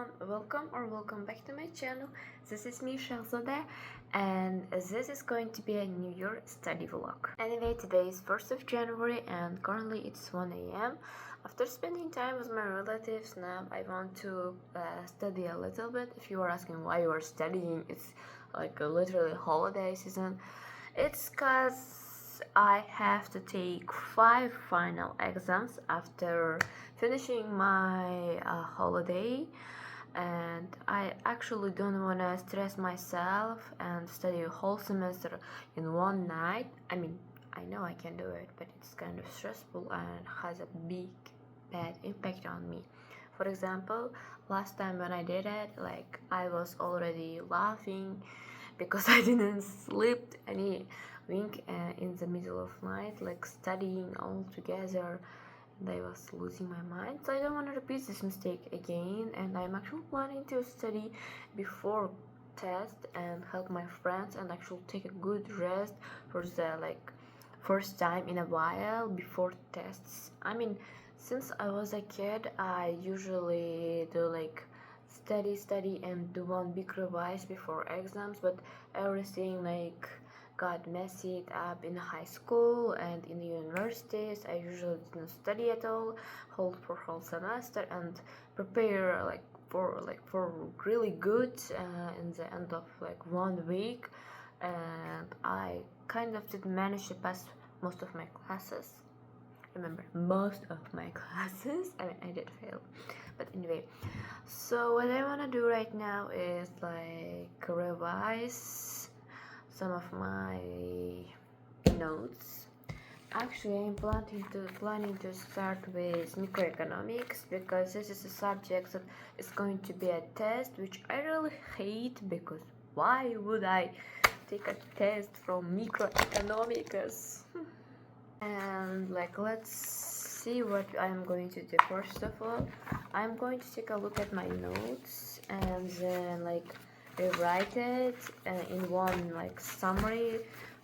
everyone, welcome back to my channel. This is me, Shahzadeh, and this is going to be a New Year study vlog. Anyway, today is 1st of January and currently it's 1 a.m. After spending time with my relatives, now I want to study a little bit. If you are asking why you are studying, it's like a literally holiday season. It's cause I have to take 5 final exams after finishing my holiday, and I actually don't want to stress myself and study a whole semester in one night. I mean, I know I can do it, but it's kind of stressful and has a bad impact on me. For example, last time when I did it, like I was already laughing because I didn't sleep any wink in the middle of night, like studying all together, and I was losing my mind. So I don't want to repeat this mistake again, and I'm actually planning to study before test and help my friends and actually take a good rest for the first time in a while before tests. I mean, since I was a kid, I usually do study and do one big revise before exams, but everything got messed up in high school and in the universities. I usually didn't study at all, hold for whole semester and prepare for really good in the end of 1 week, and I kind of did manage to pass most of my classes. Remember, most of my classes. I mean, I did fail, but anyway. So what I want to do right now is revise some of my notes. Actually, I'm planning to start with microeconomics because this is a subject that is going to be a test, which I really hate, because why would I take a test from microeconomics? And let's see what I'm going to do. First of all, I'm going to take a look at my notes and then rewrite it in one summary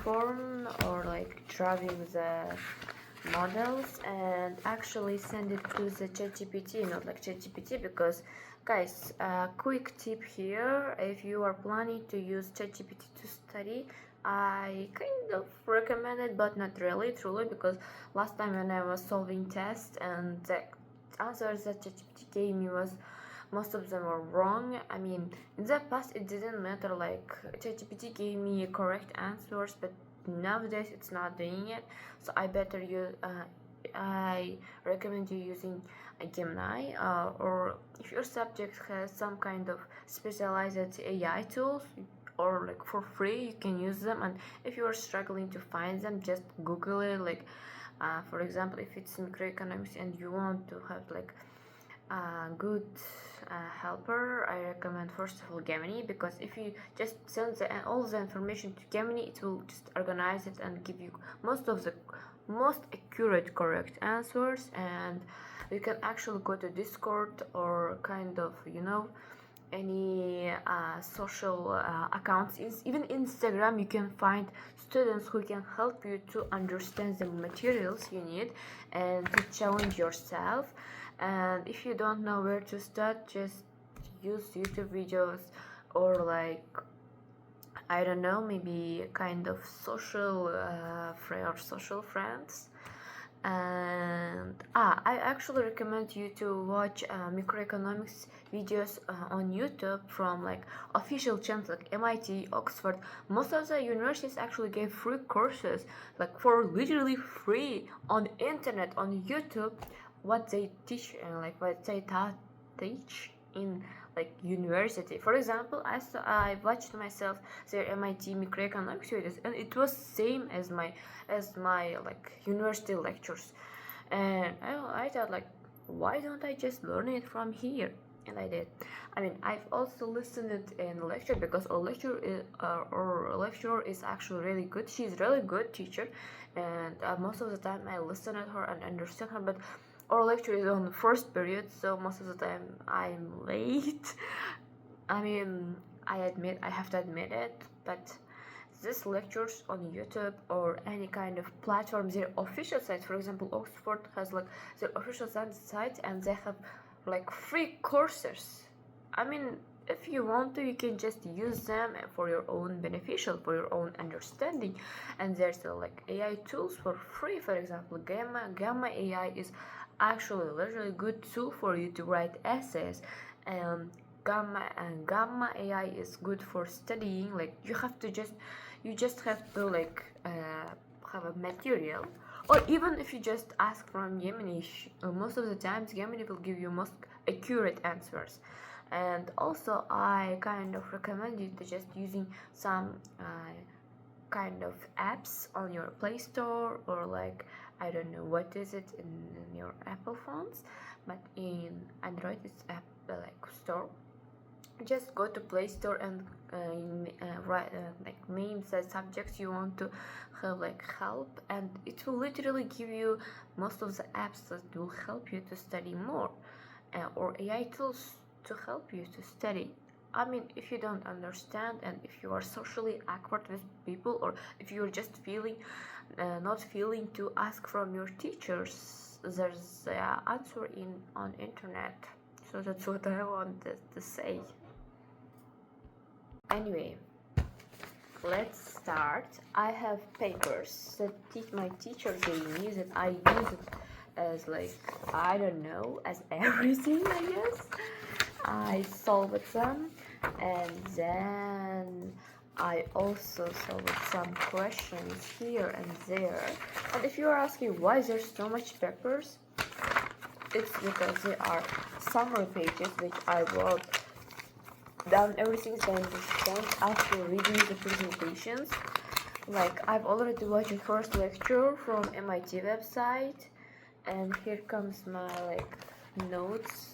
form, or drawing the models, and actually send it to the ChatGPT, not ChatGPT, because guys, quick tip here: if you are planning to use ChatGPT to study, I kind of recommend it, but not really, truly, because last time when I was solving tests and the answers that ChatGPT gave me most of them were wrong. I mean, in the past it didn't matter, ChatGPT gave me correct answers, but nowadays it's not doing it. So I recommend you using a Gemini, or if your subject has some kind of specialized AI tools, or for free, you can use them. And if you are struggling to find them, just Google it. For example, if it's microeconomics and you want to have a good helper, I recommend first of all Gemini, because if you just send all the information to Gemini, it will just organize it and give you most accurate correct answers. And you can actually go to Discord or any social accounts, even Instagram. You can find students who can help you to understand the materials you need and to challenge yourself. And if you don't know where to start, just use YouTube videos, or I don't know, maybe kind of social friends. And I actually recommend you to watch microeconomics videos on YouTube from official channels like MIT, Oxford. Most of the universities actually gave free courses, for literally free, on the internet, on YouTube, what they teach and what they teach in university. For example, I watched myself their MIT microeconomics videos, and it was same as my university lectures. And I thought, why don't I just learn it from here? And I did. I mean, I've also listened it in lecture, because our lecturer is actually really good. She's really good teacher, and most of the time I listen at her and understand her. But our lecture is on the first period, so most of the time I'm late. I mean, I have to admit it, but these lectures on YouTube or any kind of platform, their official site, for example, Oxford has their official site, and they have free courses I mean, if you want to, you can just use them for your own beneficial, for your own understanding. And there's like AI tools for free. For example, Gamma AI is actually a really good tool for you to write essays. um, Gamma AI is good for studying. Like you just have to like have a material, or even if you just ask from Gemini, most of the times Gemini will give you most accurate answers. And also I kind of recommend you to just using some kind of apps on your Play Store, or like I don't know what is it in your Apple phones, but in Android it's app like store. Just go to Play Store and write like names the subjects you want to have like help, and it will literally give you most of the apps that will help you to study more, or AI tools to help you to study. I mean, if you don't understand, and if you are socially awkward with people, or if you're just feeling not feeling to ask from your teachers, there's the answer in on internet. So that's what I wanted to say. Anyway, let's start. I have papers that my teacher gave me that I use it as like, I don't know, as everything, I guess. I solved them, and then I also solved some questions here and there. And if you are asking why there's so much papers, it's because they are summary pages which I wrote down everything that I understand after reading the presentations. Like, I've already watched the first lecture from MIT website, and here comes my like notes.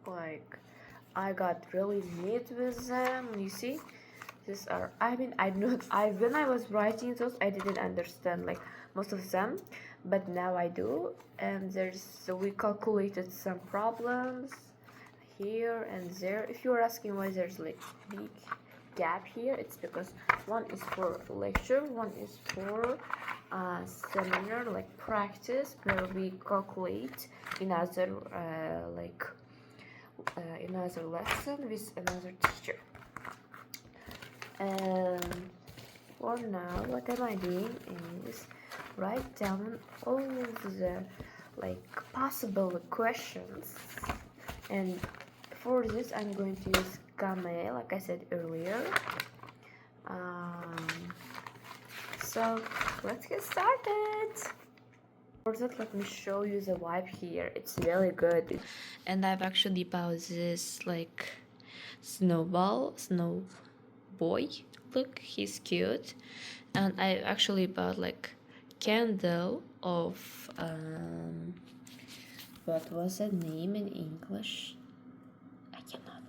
Like, I got really neat with them. You see, these are, I mean, I not I when I was writing those, I didn't understand like most of them, but now I do. And there's, so we calculated some problems here and there. If you're asking why there's like big gap here, it's because one is for lecture, one is for seminar, like practice, where we calculate another another lesson with another teacher. And for now, what am I doing is write down all the like possible questions, and for this I'm going to use Gamma, like I said earlier. So let's get started. For that, let me show you the vibe here. It's really good. And I've actually bought this like snow boy. Look, he's cute. And I actually bought like candle of what was the name in English?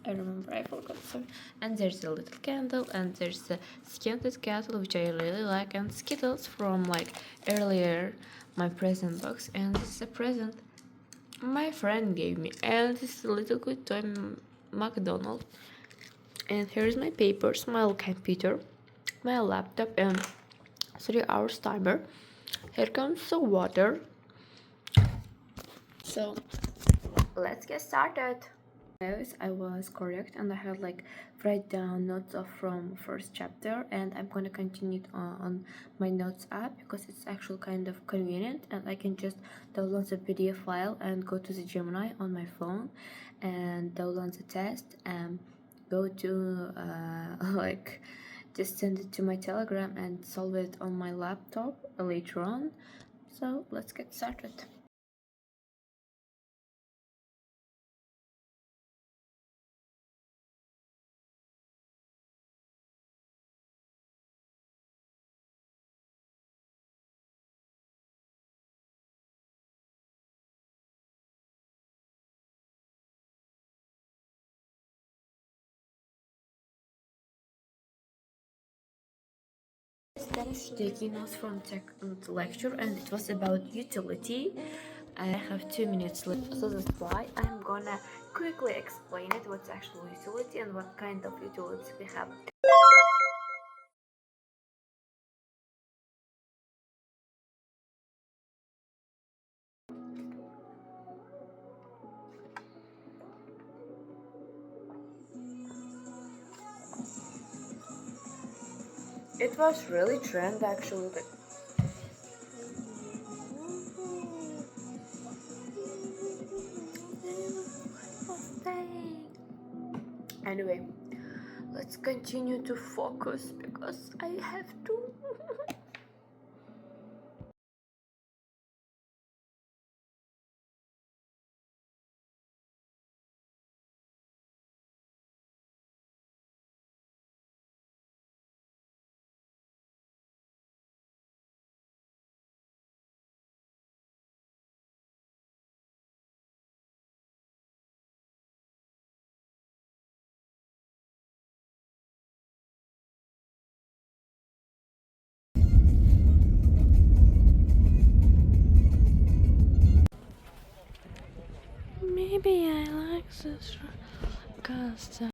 I remember, I forgot. So, and there's a little candle, and there's the scented candle which I really like, and Skittles from like earlier my present box. And this is a present my friend gave me, and this is a little good toy McDonald's. And here's my papers, my computer, my laptop, and 3 hours timer. Here comes the water. So let's get started. I was correct, and I had like write down notes of from first chapter, and I'm gonna continue it on my notes app because it's actually kind of convenient, and I can just download the PDF file and go to the Gemini on my phone and download the test and go to like just send it to my Telegram and solve it on my laptop later on. So let's get started. Finished taking notes from the lecture, and it was about utility. I have 2 minutes left, so that's why I'm gonna quickly explain it, what's actual utility and what kind of utilities we have. It was really trend actually. Like, anyway, let's continue to focus because I have to. Maybe I like this cause